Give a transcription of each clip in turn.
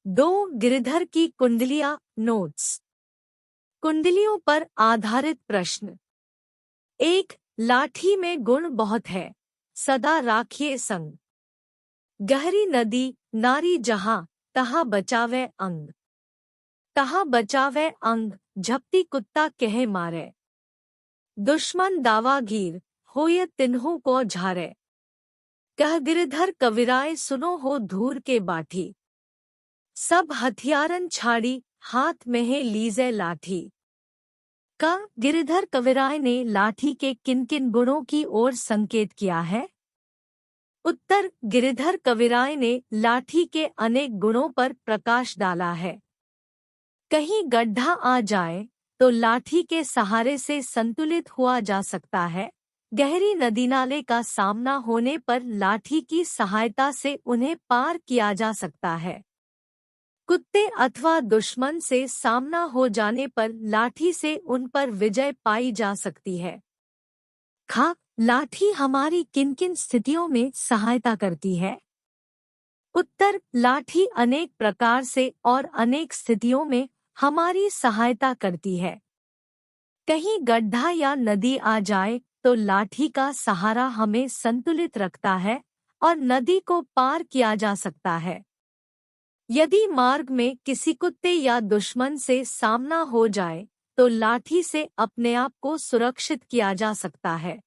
दो गिरधर की कुंडलियां नोट्स। कुंडलियों पर आधारित प्रश्न। एक, लाठी में गुण बहुत है, सदा राखिए संग। गहरी नदी नारी जहां, तहां बचावे अंग। तहां बचावे अंग, झपटी कुत्ता कहे मारे। दुश्मन दावागीर, होय तिन्हों को झारे। कह गिरधर कविराय, सुनो हो धूर के बाठी। सब हथियारन छाड़ी, हाथ में है लीजे लाठी। का गिरधर कविराय ने लाठी के किन किन गुणों की ओर संकेत किया है? उत्तर, गिरधर कविराय ने लाठी के अनेक गुणों पर प्रकाश डाला है। कहीं गड्ढा आ जाए तो लाठी के सहारे से संतुलित हुआ जा सकता है। गहरी नदी नाले का सामना होने पर लाठी की सहायता से उन्हें पार किया जा सकता है। कुत्ते अथवा दुश्मन से सामना हो जाने पर लाठी से उन पर विजय पाई जा सकती है। खा, लाठी हमारी किन किन स्थितियों में सहायता करती है? उत्तर, लाठी अनेक प्रकार से और अनेक स्थितियों में हमारी सहायता करती है। कहीं गड्ढा या नदी आ जाए तो लाठी का सहारा हमें संतुलित रखता है और नदी को पार किया जा सकता है। यदि मार्ग में किसी कुत्ते या दुश्मन से सामना हो जाए तो लाठी से अपने आप को सुरक्षित किया जा सकता है।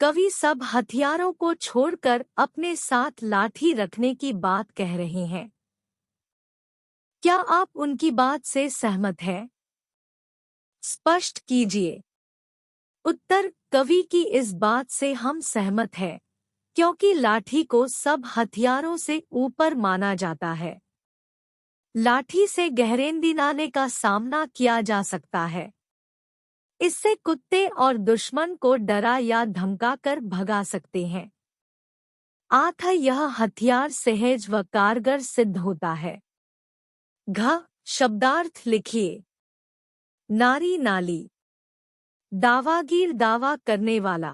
कवि सब हथियारों को छोड़कर अपने साथ लाठी रखने की बात कह रहे हैं। क्या आप उनकी बात से सहमत हैं? स्पष्ट कीजिए। उत्तर, कवि की इस बात से हम सहमत हैं, क्योंकि लाठी को सब हथियारों से ऊपर माना जाता है। लाठी से गहरेंदी नाले का सामना किया जा सकता है। इससे कुत्ते और दुश्मन को डरा या धमका कर भगा सकते हैं। यह हथियार सहज व कारगर सिद्ध होता है। शब्दार्थ लिखिए। नारी नाली, दावागीर दावा करने वाला,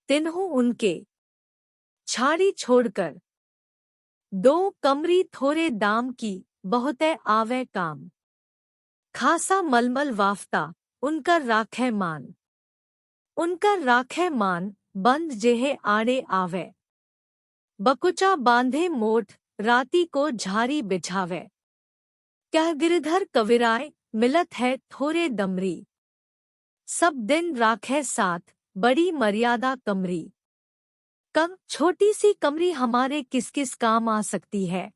तिन्हों उनके, छाड़ी छोड़कर, दो कमरी थोड़े दाम की, बहुते आवे काम। खासा मलमल वाफ्ता, उनकर राखे मान। उनकर राखे मान, बंद जेहे आड़े आवे। बकुचा बांधे मोठ, राती को झारी बिछावे। कह गिरधर कविराय, मिलत है थोरे दमरी। सब दिन राखे साथ, बड़ी मर्यादा कमरी। कम छोटी सी कमरी हमारे किस किस काम आ सकती है?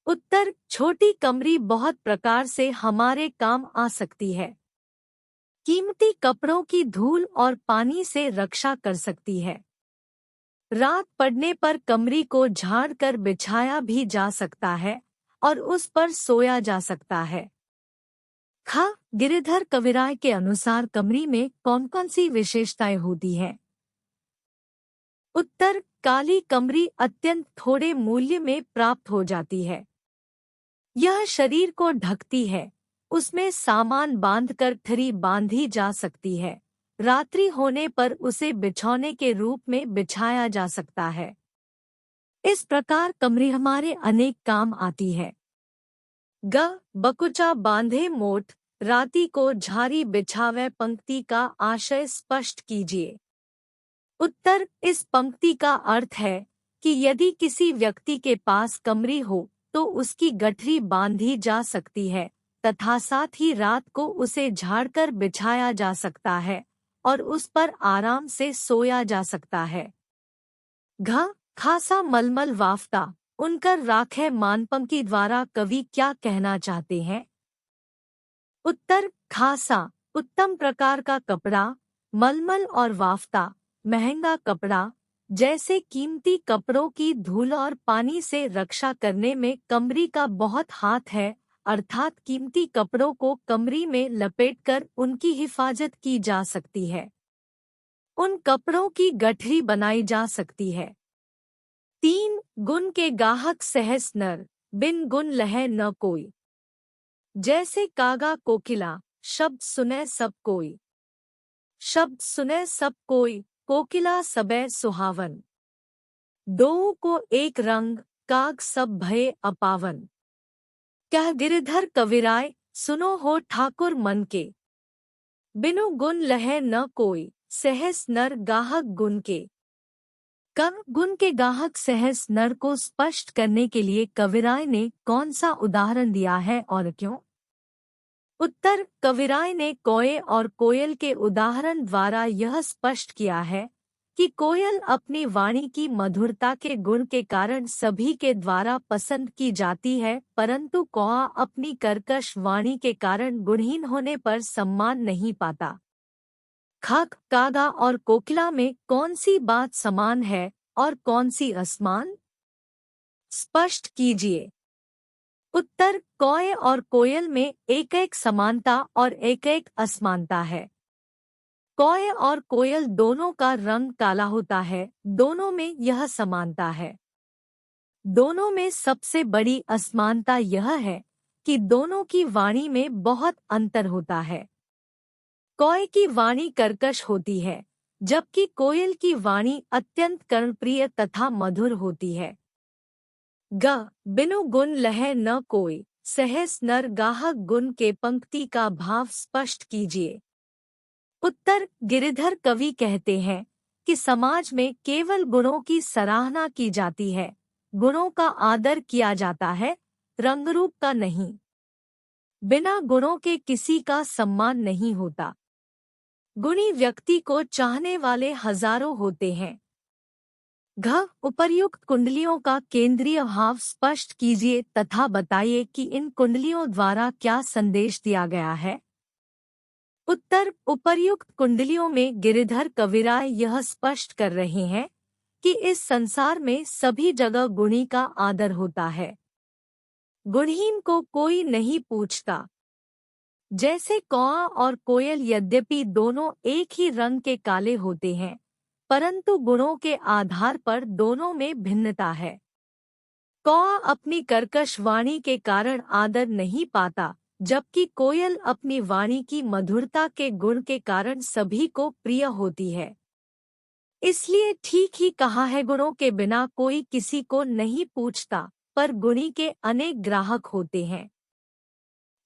उत्तर, छोटी कमरी बहुत प्रकार से हमारे काम आ सकती है। कीमती कपड़ों की धूल और पानी से रक्षा कर सकती है। रात पड़ने पर कमरी को झाड़ कर बिछाया भी जा सकता है और उस पर सोया जा सकता है। गिरधर कविराय के अनुसार कमरी में कौन कौन सी विशेषताएं होती हैं? उत्तर, काली कमरी अत्यंत थोड़े मूल्य में प्राप्त हो जाती है। यह शरीर को ढकती है। उसमें सामान बांधकर थरी बांधी जा सकती है। रात्रि होने पर उसे बिछौने के रूप में बिछाया जा सकता है। इस प्रकार कमरी हमारे अनेक काम आती है। बकुचा बांधे मोट, राती को झारी बिछावे पंक्ति का आशय स्पष्ट कीजिए। उत्तर, इस पंक्ति का अर्थ है कि यदि किसी व्यक्ति के पास कमरी हो तो उसकी गठरी बांधी जा सकती है तथा साथ ही रात को उसे झाड़कर बिछाया जा सकता है और उस पर आराम से सोया जा सकता है। खासा मलमल वाफ्ता, उनकर राखे मान पंक्ति द्वारा कवि क्या कहना चाहते हैं? उत्तर, खासा उत्तम प्रकार का कपड़ा, मलमल और वाफ्ता महंगा कपड़ा। जैसे कीमती कपड़ों की धूल और पानी से रक्षा करने में कमरी का बहुत हाथ है, अर्थात कीमती कपड़ों को कमरी में लपेटकर उनकी हिफाजत की जा सकती है। उन कपड़ों की गठरी बनाई जा सकती है। 3, गुण के गाहक सहस नर, बिन गुण लहे न कोई। जैसे कागा कोकिला, शब्द सुने सब कोई। शब्द सुने सब कोई, कोकिला सबे सुहावन। दो को एक रंग, काग सब भये अपावन। कह गिरिधर कविराय सुनो हो ठाकुर मन के। बिनु गुण लहै न कोई सहस नर गाहक गुण के। गुण के गाहक सहस नर को स्पष्ट करने के लिए कविराय ने कौन सा उदाहरण दिया है और क्यों? उत्तर, कविराय ने कौए और कोयल के उदाहरण द्वारा यह स्पष्ट किया है कि कोयल अपनी वाणी की मधुरता के गुण के कारण सभी के द्वारा पसंद की जाती है, परंतु कौआ अपनी कर्कश वाणी के कारण गुणहीन होने पर सम्मान नहीं पाता। खाक, कागा और कोकिला में कौन सी बात समान है और कौन सी असमान? स्पष्ट कीजिए। उत्तर, कौए और कोयल में एक एक समानता और एक एक असमानता है। कौए और कोयल दोनों का रंग काला होता है, दोनों में यह समानता है। दोनों में सबसे बड़ी असमानता यह है कि दोनों की वाणी में बहुत अंतर होता है। कौए की वाणी कर्कश होती है, जबकि कोयल की वाणी अत्यंत कर्णप्रिय तथा मधुर होती है। बिनु गुण लहै न कोई सहस नर गाहक गुण के पंक्ति का भाव स्पष्ट कीजिए। उत्तर, गिरिधर कवि कहते हैं कि समाज में केवल गुणों की सराहना की जाती है, गुणों का आदर किया जाता है, रंगरूप का नहीं। बिना गुणों के किसी का सम्मान नहीं होता। गुणी व्यक्ति को चाहने वाले हजारों होते हैं। उपर्युक्त कुंडलियों का केंद्रीय भाव स्पष्ट कीजिए तथा बताइए कि इन कुंडलियों द्वारा क्या संदेश दिया गया है। उत्तर, उपर्युक्त कुंडलियों में गिरिधर कविराय यह स्पष्ट कर रहे हैं कि इस संसार में सभी जगह गुणी का आदर होता है। गुणहीन को कोई नहीं पूछता। जैसे कौआ और कोयल यद्यपि दोनों एक ही रंग के काले होते हैं, परंतु गुणों के आधार पर दोनों में भिन्नता है। कौआ अपनी कर्कश वाणी के कारण आदर नहीं पाता, जबकि कोयल अपनी वाणी की मधुरता के गुण के कारण सभी को प्रिय होती है। इसलिए ठीक ही कहा है, गुणों के बिना कोई किसी को नहीं पूछता, पर गुणी के अनेक ग्राहक होते हैं।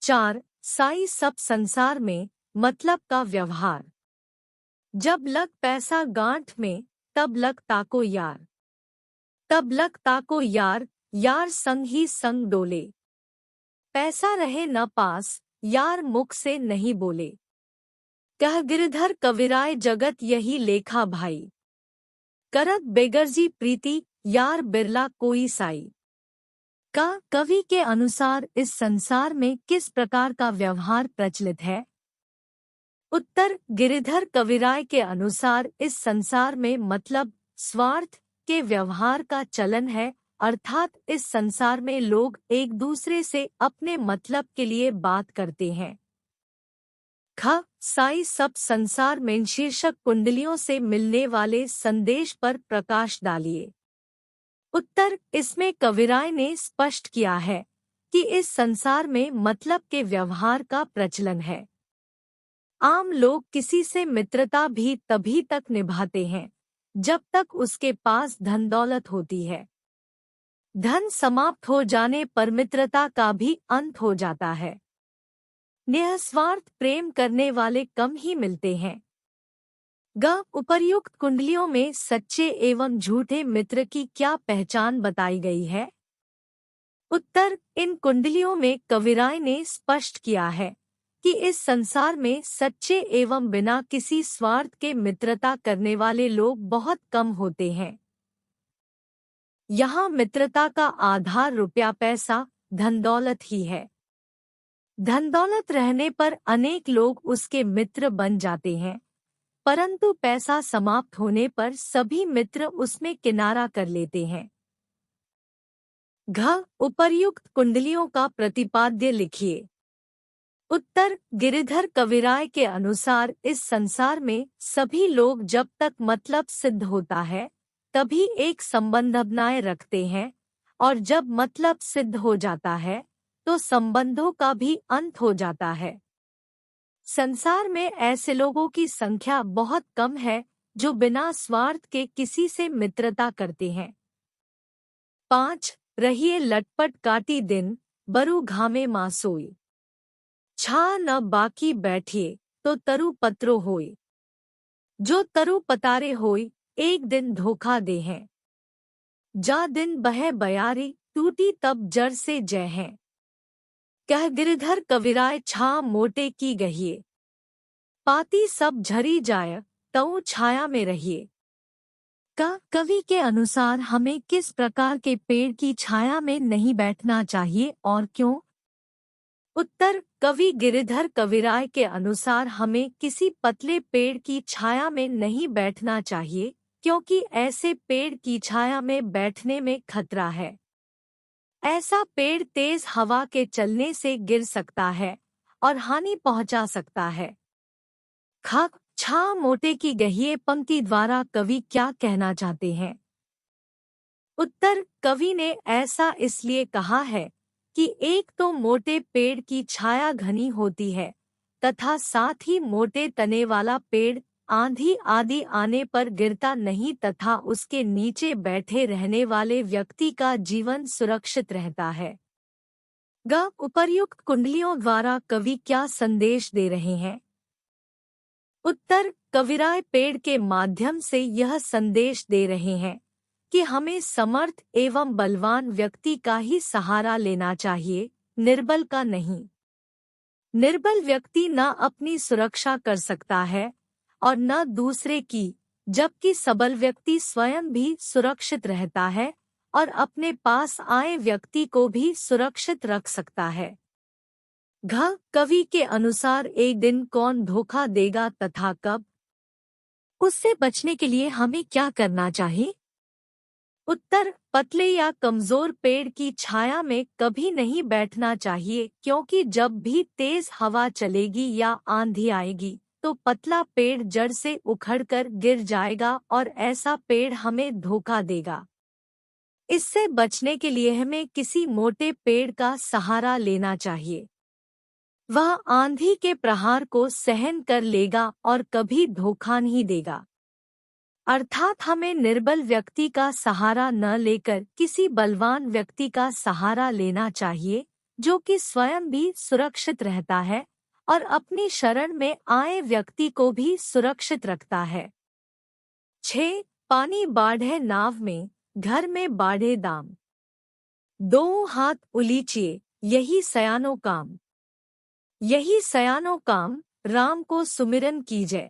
4. साई सब संसार में मतलब का व्यवहार। जब लग पैसा गांठ में तब लग ताको यार। तब लग ताको यार, यार संग ही संग डोले। पैसा रहे न पास, यार मुख से नहीं बोले। कह गिरिधर कविराय जगत यही लेखा भाई। करत बेगरजी प्रीति, यार बिरला कोई साई। कवि के अनुसार इस संसार में किस प्रकार का व्यवहार प्रचलित है? उत्तर, गिरिधर कविराय के अनुसार इस संसार में मतलब स्वार्थ के व्यवहार का चलन है, अर्थात इस संसार में लोग एक दूसरे से अपने मतलब के लिए बात करते हैं। साई सब संसार में शीर्षक कुंडलियों से मिलने वाले संदेश पर प्रकाश डालिए। उत्तर, इसमें कविराय ने स्पष्ट किया है कि इस संसार में मतलब के व्यवहार का प्रचलन है। आम लोग किसी से मित्रता भी तभी तक निभाते हैं जब तक उसके पास धन दौलत होती है। धन समाप्त हो जाने पर मित्रता का भी अंत हो जाता है। निस्वार्थ प्रेम करने वाले कम ही मिलते हैं। उपर्युक्त कुंडलियों में सच्चे एवं झूठे मित्र की क्या पहचान बताई गई है? उत्तर, इन कुंडलियों में कविराय ने स्पष्ट किया है कि इस संसार में सच्चे एवं बिना किसी स्वार्थ के मित्रता करने वाले लोग बहुत कम होते हैं। यहाँ मित्रता का आधार रुपया पैसा धन दौलत ही है। धन दौलत रहने पर अनेक लोग उसके मित्र बन जाते हैं, परंतु पैसा समाप्त होने पर सभी मित्र उसमें किनारा कर लेते हैं। उपर्युक्त कुंडलियों का प्रतिपाद्य लिखिए। उत्तर, गिरिधर कविराय के अनुसार इस संसार में सभी लोग जब तक मतलब सिद्ध होता है तभी एक संबंध बनाए रखते हैं, और जब मतलब सिद्ध हो जाता है तो संबंधों का भी अंत हो जाता है। संसार में ऐसे लोगों की संख्या बहुत कम है जो बिना स्वार्थ के किसी से मित्रता करते हैं। 5. रहिए लटपट काटी दिन, बरु घामे माँ सोई। छा न बाकी बैठिए, तो तरु पत्रो होई। जो तरु पतारे होई, एक दिन धोखा दे हैं। जा दिन बहे बयारी, टूटी तब जड़ से जय हैं। कह गिरधर कविराय छा मोटे की गहिए। पाती सब झरी जाय, तऊ छाया में रहिए। कवि के अनुसार हमें किस प्रकार के पेड़ की छाया में नहीं बैठना चाहिए और क्यों? उत्तर, कवि गिरिधर कविराय के अनुसार हमें किसी पतले पेड़ की छाया में नहीं बैठना चाहिए, क्योंकि ऐसे पेड़ की छाया में बैठने में खतरा है। ऐसा पेड़ तेज हवा के चलने से गिर सकता है और हानि पहुंचा सकता है। छा मोटे की गहिए पंक्ति द्वारा कवि क्या कहना चाहते हैं? उत्तर, कवि ने ऐसा इसलिए कहा है कि एक तो मोटे पेड़ की छाया घनी होती है तथा साथ ही मोटे तने वाला पेड़ आंधी आदि आने पर गिरता नहीं तथा उसके नीचे बैठे रहने वाले व्यक्ति का जीवन सुरक्षित रहता है। उपर्युक्त कुंडलियों द्वारा कवि क्या संदेश दे रहे हैं? उत्तर, कविराय पेड़ के माध्यम से यह संदेश दे रहे हैं कि हमें समर्थ एवं बलवान व्यक्ति का ही सहारा लेना चाहिए, निर्बल का नहीं। निर्बल व्यक्ति न अपनी सुरक्षा कर सकता है और न दूसरे की, जबकि सबल व्यक्ति स्वयं भी सुरक्षित रहता है और अपने पास आए व्यक्ति को भी सुरक्षित रख सकता है। कवि के अनुसार एक दिन कौन धोखा देगा तथा कब? उससे बचने के लिए हमें क्या करना चाहिए? उत्तर, पतले या कमजोर पेड़ की छाया में कभी नहीं बैठना चाहिए, क्योंकि जब भी तेज हवा चलेगी या आंधी आएगी तो पतला पेड़ जड़ से उखड़कर गिर जाएगा और ऐसा पेड़ हमें धोखा देगा। इससे बचने के लिए हमें किसी मोटे पेड़ का सहारा लेना चाहिए। वह आंधी के प्रहार को सहन कर लेगा और कभी धोखा नहीं देगा। अर्थात हमें निर्बल व्यक्ति का सहारा न लेकर किसी बलवान व्यक्ति का सहारा लेना चाहिए, जो कि स्वयं भी सुरक्षित रहता है और अपनी शरण में आए व्यक्ति को भी सुरक्षित रखता है। 6. पानी बाढ़े नाव में, घर में बाढ़े दाम। दो हाथ उलीचिए, यही सयानो काम। यही सयानो काम, राम को सुमिरन कीजय।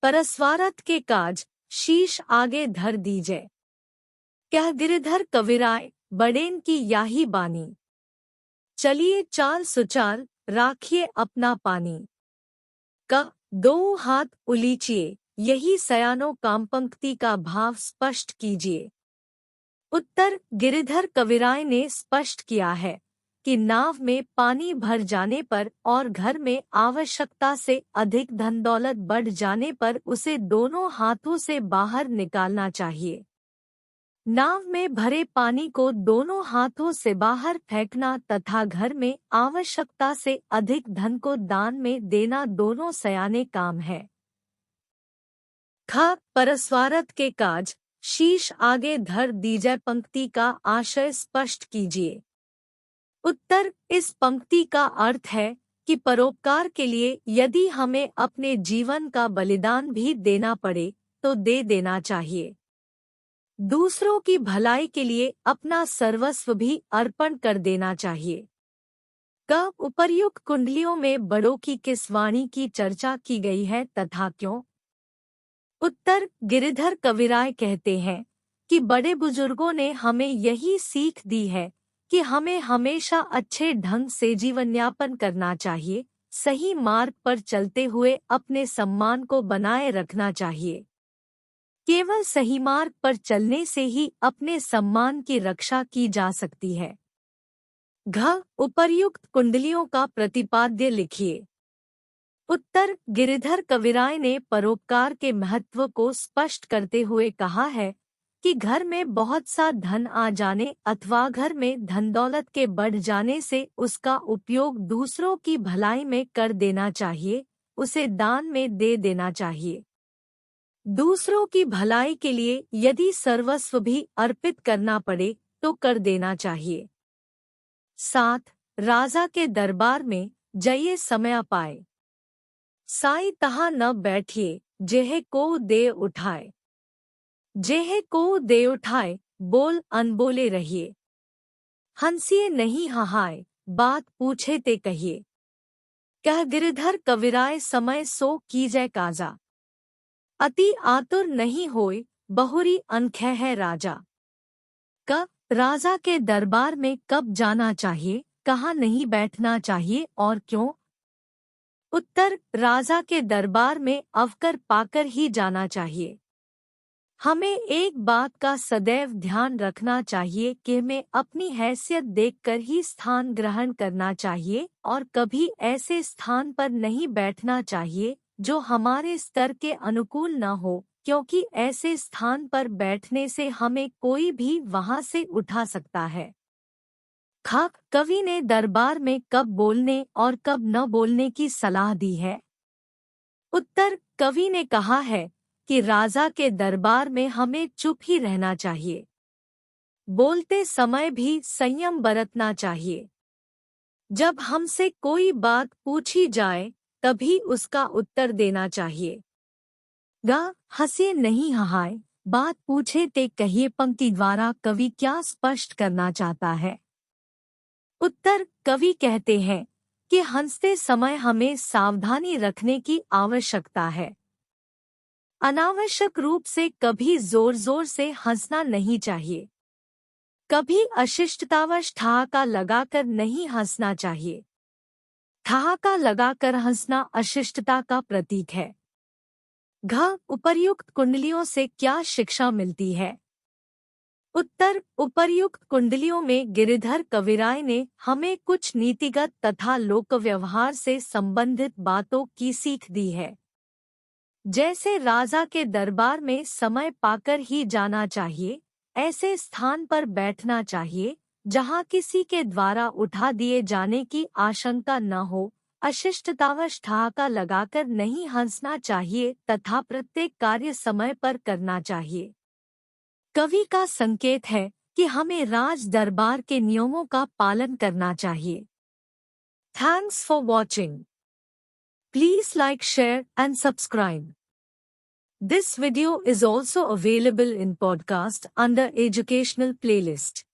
परस्वारथ के काज, शीश आगे धर दीजय। कह गिरधर कविराय, बड़ेन की याही बानी। चलिए चाल सुचाल, राखिए अपना पानी। दो हाथ उलीचिए, यही सयानो काम पंक्ति का भाव स्पष्ट कीजिए। उत्तर, गिरिधर कविराय ने स्पष्ट किया है कि नाव में पानी भर जाने पर और घर में आवश्यकता से अधिक धन दौलत बढ़ जाने पर उसे दोनों हाथों से बाहर निकालना चाहिए। नाव में भरे पानी को दोनों हाथों से बाहर फेंकना तथा घर में आवश्यकता से अधिक धन को दान में देना दोनों सयाने काम है। परस्वारथ के काज, शीश आगे धर दीजय पंक्ति का आशय स्पष्ट कीजिए। उत्तर, इस पंक्ति का अर्थ है कि परोपकार के लिए यदि हमें अपने जीवन का बलिदान भी देना पड़े तो दे देना चाहिए। दूसरों की भलाई के लिए अपना सर्वस्व भी अर्पण कर देना चाहिए। उपर्युक्त कुंडलियों में बड़ों की किस वाणी की चर्चा की गई है तथा क्यों? उत्तर, गिरिधर कविराय कहते हैं कि बड़े बुजुर्गों ने हमें यही सीख दी है कि हमें हमेशा अच्छे ढंग से जीवनयापन करना चाहिए, सही मार्ग पर चलते हुए अपने सम्मान को बनाए रखना चाहिए। केवल सही मार्ग पर चलने से ही अपने सम्मान की रक्षा की जा सकती है। उपर्युक्त कुंडलियों का प्रतिपाद्य लिखिए। उत्तर, गिरिधर कविराय ने परोपकार के महत्व को स्पष्ट करते हुए कहा है कि घर में बहुत सा धन आ जाने अथवा घर में धन दौलत के बढ़ जाने से उसका उपयोग दूसरों की भलाई में कर देना चाहिए, उसे दान में दे देना चाहिए। दूसरों की भलाई के लिए यदि सर्वस्व भी अर्पित करना पड़े तो कर देना चाहिए। 7 राजा के दरबार में जइए समय पाए। साई तहाँ न बैठिए, जेह को दे उठाए। जेह को दे उठाए, बोल अनबोले रहिए। हंसिए नहीं हहाए, बात पूछे ते कहिए। कह गिरधर कविराय, समय सो कीजै काजा। अति आतुर नहीं होय, बहुरी अनखै है राजा। क राजा के दरबार में कब जाना चाहिए, कहाँ नहीं बैठना चाहिए और क्यों? उत्तर, राजा के दरबार में अवसर पाकर ही जाना चाहिए। हमें एक बात का सदैव ध्यान रखना चाहिए कि हमें अपनी हैसियत देखकर ही स्थान ग्रहण करना चाहिए और कभी ऐसे स्थान पर नहीं बैठना चाहिए जो हमारे स्तर के अनुकूल न हो, क्योंकि ऐसे स्थान पर बैठने से हमें कोई भी वहां से उठा सकता है। कवि ने दरबार में कब बोलने और कब न बोलने की सलाह दी है? उत्तर, कवि ने कहा है कि राजा के दरबार में हमें चुप ही रहना चाहिए। बोलते समय भी संयम बरतना चाहिए। जब हमसे कोई बात पूछी जाए तभी उसका उत्तर देना चाहिए। हंसिए नहीं हहाए, बात पूछे ते कहिए पंक्ति द्वारा कवि क्या स्पष्ट करना चाहता है? उत्तर, कवि कहते हैं कि हंसते समय हमें सावधानी रखने की आवश्यकता है। अनावश्यक रूप से कभी जोर जोर से हंसना नहीं चाहिए। कभी अशिष्टतावश ठहाका लगाकर नहीं हंसना चाहिए। ठहाका लगाकर हंसना अशिष्टता का प्रतीक है। उपर्युक्त कुंडलियों से क्या शिक्षा मिलती है? उत्तर, उपर्युक्त कुंडलियों में गिरिधर कविराय ने हमें कुछ नीतिगत तथा लोक व्यवहार से संबंधित बातों की सीख दी है। जैसे राजा के दरबार में समय पाकर ही जाना चाहिए, ऐसे स्थान पर बैठना चाहिए जहां किसी के द्वारा उठा दिए जाने की आशंका न हो, अशिष्टतावश ठहाका लगाकर नहीं हंसना चाहिए तथा प्रत्येक कार्य समय पर करना चाहिए। कवि का संकेत है कि हमें राज दरबार के नियमों का पालन करना चाहिए। Thanks for watching. Please like, share and subscribe. This video is also available in podcast under educational playlist.